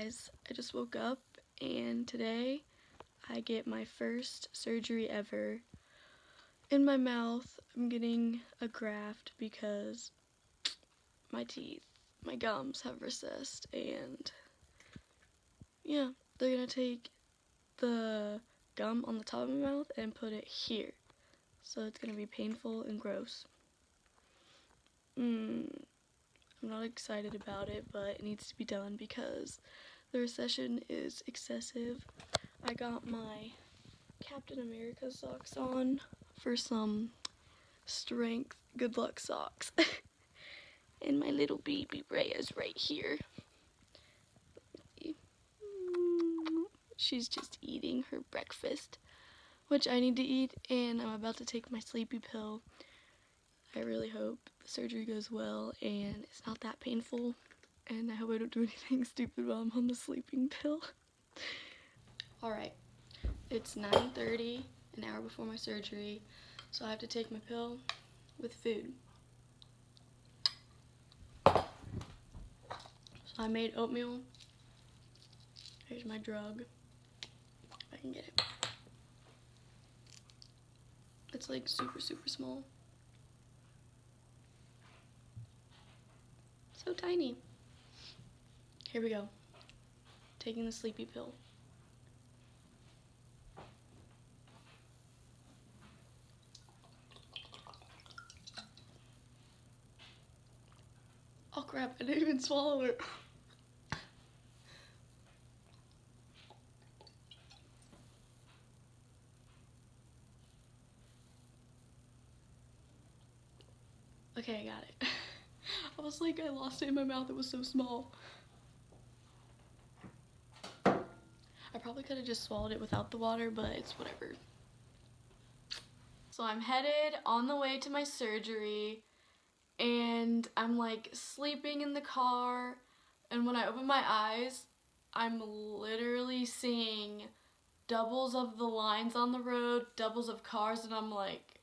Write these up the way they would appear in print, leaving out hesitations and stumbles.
guys, I just woke up and today I get my first surgery ever. In my mouth, I'm getting a graft because my teeth, my gums have recessed, and yeah, they're gonna take the gum on the top of my mouth and put it here. So it's gonna be painful and gross. I'm not excited about it, but it needs to be done because the recession is excessive. I got my Captain America socks on for some strength, good luck socks. And my little baby Rhea's right here. She's just eating her breakfast, which I need to eat, and I'm about to take my sleepy pill. I really hope the surgery goes well and it's not that painful, and I hope I don't do anything stupid while I'm on the sleeping pill. Alright, it's 9:30, an hour before my surgery, so I have to take my pill with food. So I made oatmeal. Here's my drug, if I can get it. It's like super small. So tiny. Here we go. Taking the sleepy pill. Oh crap, I didn't even swallow it. Okay, I got it. I was like, I lost it in my mouth, it was so small. I probably could have just swallowed it without the water, but it's whatever. So I'm headed on the way to my surgery, and I'm like sleeping in the car, and when I open my eyes, I'm literally seeing doubles of the lines on the road, doubles of cars, and I'm like,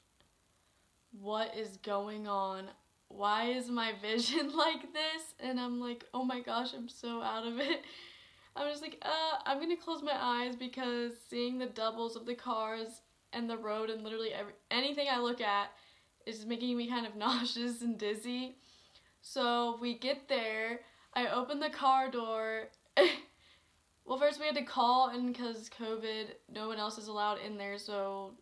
what is going on? Why is my vision like this? And I'm like, oh my gosh, I'm so out of it. I'm just like, I'm gonna close my eyes because seeing the doubles of the cars and the road and literally anything I look at is making me kind of nauseous and dizzy. So we get there, I open the car door. Well, first we had to call, and because COVID, no one else is allowed in there, so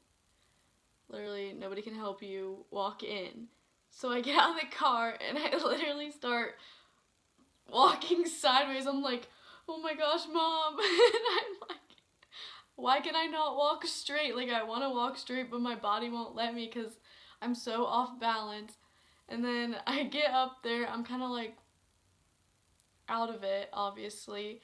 literally nobody can help you walk in. So I get out of the car and I literally start walking sideways. I'm like, oh my gosh, Mom. And I'm like, why can I not walk straight? Like, I want to walk straight, but my body won't let me because I'm so off balance. And then I get up there, I'm kind of like out of it, obviously.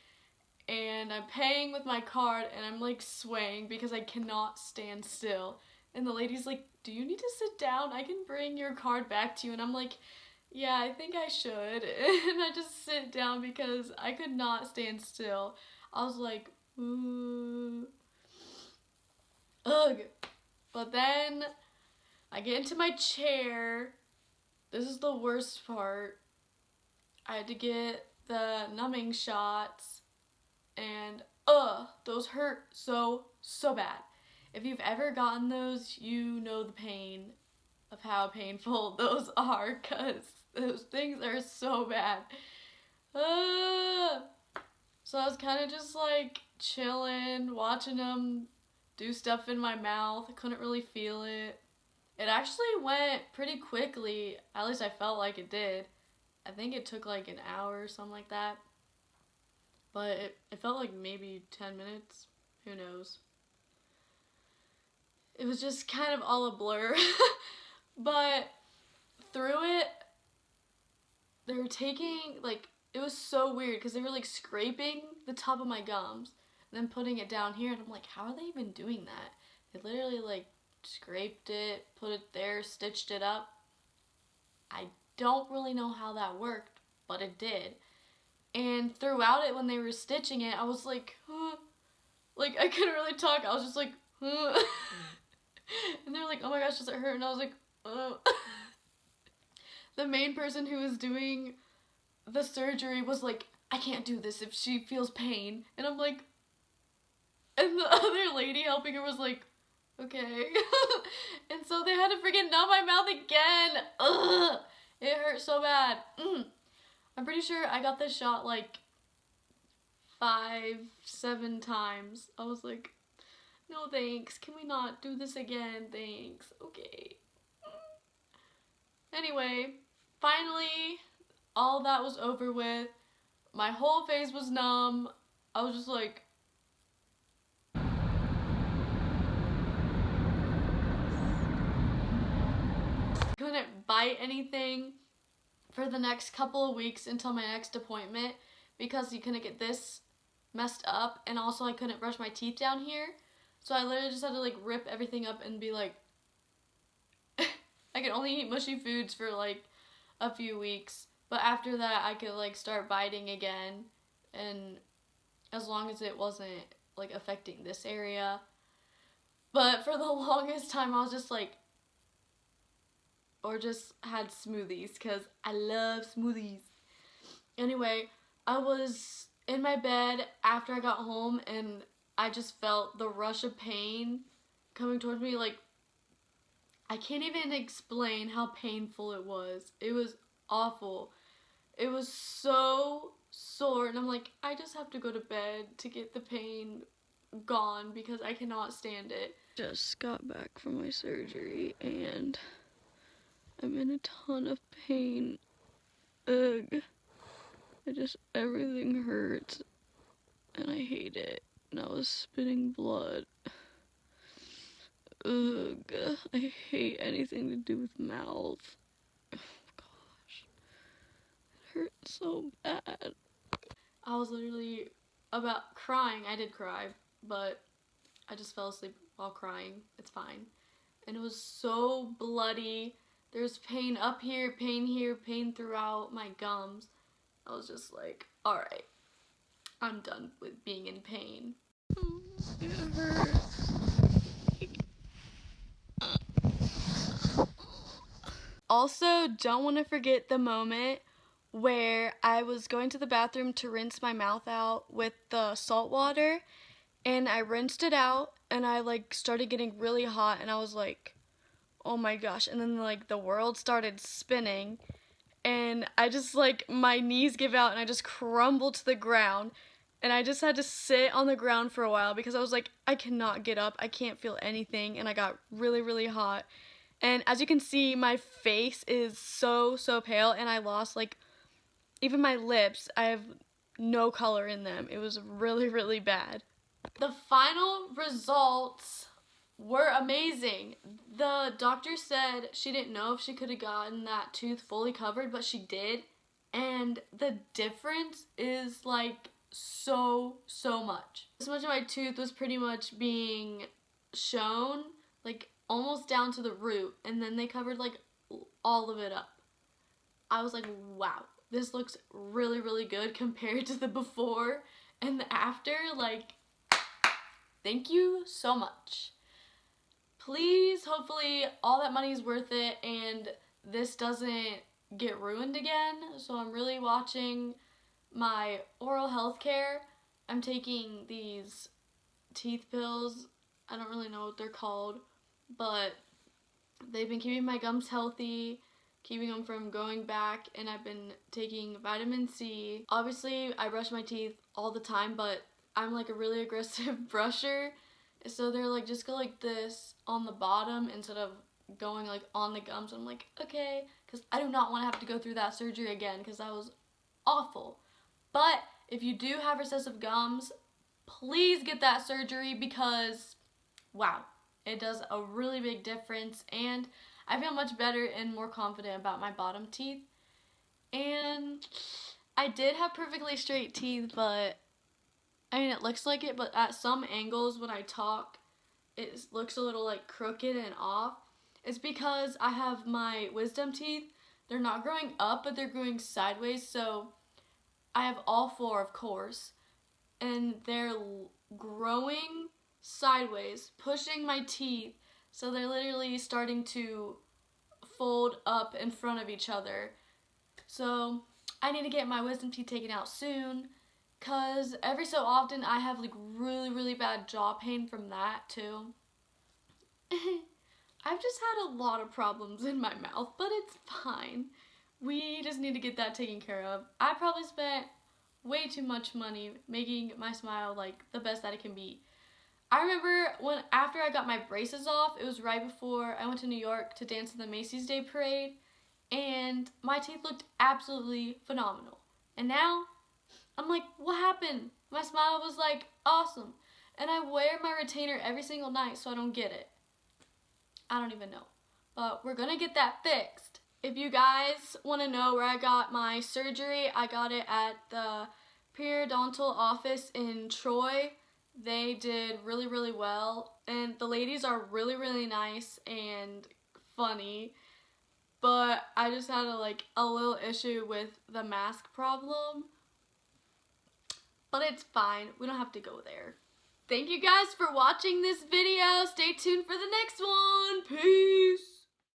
And I'm paying with my card and I'm like swaying because I cannot stand still. And the lady's like, do you need to sit down? I can bring your card back to you. And I'm like, yeah, I think I should. And I just sit down because I could not stand still. I was like, ooh. Ugh. But then I get into my chair. This is the worst part. I had to get the numbing shots, and those hurt so bad. If you've ever gotten those, you know the pain of how painful those are, because those things are so bad. So I was kind of just like chilling, watching them do stuff in my mouth. I couldn't really feel it. It actually went pretty quickly, at least I felt like it did. I think it took like an hour or something like that. But it felt like maybe 10 minutes. Who knows? It was just kind of all a blur. But through it, they were taking, like, it was so weird because they were like scraping the top of my gums and then putting it down here. And I'm like, how are they even doing that? They literally like scraped it, put it there, stitched it up. I don't really know how that worked, but it did. And throughout it, when they were stitching it, I was like, like I couldn't really talk. I was just like, and they're like, oh my gosh, does it hurt? And I was like, The main person who was doing the surgery was like I can't do this if she feels pain. And I'm like, and the other lady helping her was like, okay. And so they had to freaking numb my mouth again. Ugh. It hurt so bad. I'm pretty sure I got this shot like 5, 7 times. I was like, no thanks. Can we not do this again? Thanks. Okay. Anyway, finally, all that was over with. My whole face was numb. I was just like, couldn't bite anything for the next couple of weeks until my next appointment because you couldn't get this messed up, and also I couldn't brush my teeth down here. So I literally just had to like rip everything up and be like, I could only eat mushy foods for like a few weeks. But after that, I could like start biting again, and as long as it wasn't like affecting this area. But for the longest time, I was just like, or just had smoothies because I love smoothies. Anyway, I was in my bed after I got home, and I just felt the rush of pain coming towards me. Like, I can't even explain how painful it was. It was awful. It was so sore, and I'm like, I just have to go to bed to get the pain gone because I cannot stand it. Just got back from my surgery, and I'm in a ton of pain. Ugh. Everything hurts, and I hate it. And I was spitting blood. Ugh. I hate anything to do with mouth. Hurt so bad. I was literally about crying. I did cry, but I just fell asleep while crying. It's fine. And it was so bloody. There's pain up here, pain throughout my gums. I was just like, alright, I'm done with being in pain. It hurt. Also, don't want to forget the moment where I was going to the bathroom to rinse my mouth out with the salt water, and I rinsed it out, and I like started getting really hot, and I was like, oh my gosh. And then like the world started spinning, and I just like, my knees give out and I just crumbled to the ground, and I just had to sit on the ground for a while because I was like, I cannot get up, I can't feel anything, and I got really, really hot. And as you can see, my face is so pale, and I lost like, even my lips, I have no color in them. It was really, really bad. The final results were amazing. The doctor said she didn't know if she could have gotten that tooth fully covered, but she did. And the difference is like so much. This much of my tooth was pretty much being shown, like almost down to the root, and then they covered like all of it up. I was like, wow, this looks really, really good compared to the before and the after. Like, thank you so much. Please, hopefully all that money is worth it and this doesn't get ruined again. So I'm really watching my oral health care. I'm taking these teeth pills. I don't really know what they're called, but they've been keeping my gums healthy, keeping them from going back, and I've been taking vitamin C. Obviously, I brush my teeth all the time, but I'm like a really aggressive brusher, so they're like, just go like this on the bottom instead of going like on the gums. I'm like, okay, because I do not want to have to go through that surgery again because that was awful. But if you do have recessive gums, please get that surgery because, wow, it does a really big difference, and I feel much better and more confident about my bottom teeth. And I did have perfectly straight teeth, but I mean, it looks like it, but at some angles when I talk, it looks a little like crooked and off. It's because I have my wisdom teeth. They're not growing up, but they're growing sideways, so I have all 4, of course, and they're growing sideways, pushing my teeth, so they're literally starting to fold up in front of each other. So I need to get my wisdom teeth taken out soon, cause every so often I have like really bad jaw pain from that too. I've just had a lot of problems in my mouth, but it's fine. We just need to get that taken care of. I probably spent way too much money making my smile like the best that it can be. I remember when after I got my braces off, it was right before I went to New York to dance in the Macy's Day Parade, and my teeth looked absolutely phenomenal. And now, I'm like, what happened? My smile was like awesome. And I wear my retainer every single night, so I don't get it. I don't even know. But we're gonna get that fixed. If you guys want to know where I got my surgery, I got it at the periodontal office in Troy. They did really well, and the ladies are really nice and funny, but I just had a little issue with the mask problem, but it's fine. We don't have to go there. Thank you guys for watching this video. Stay tuned for the next one. Peace.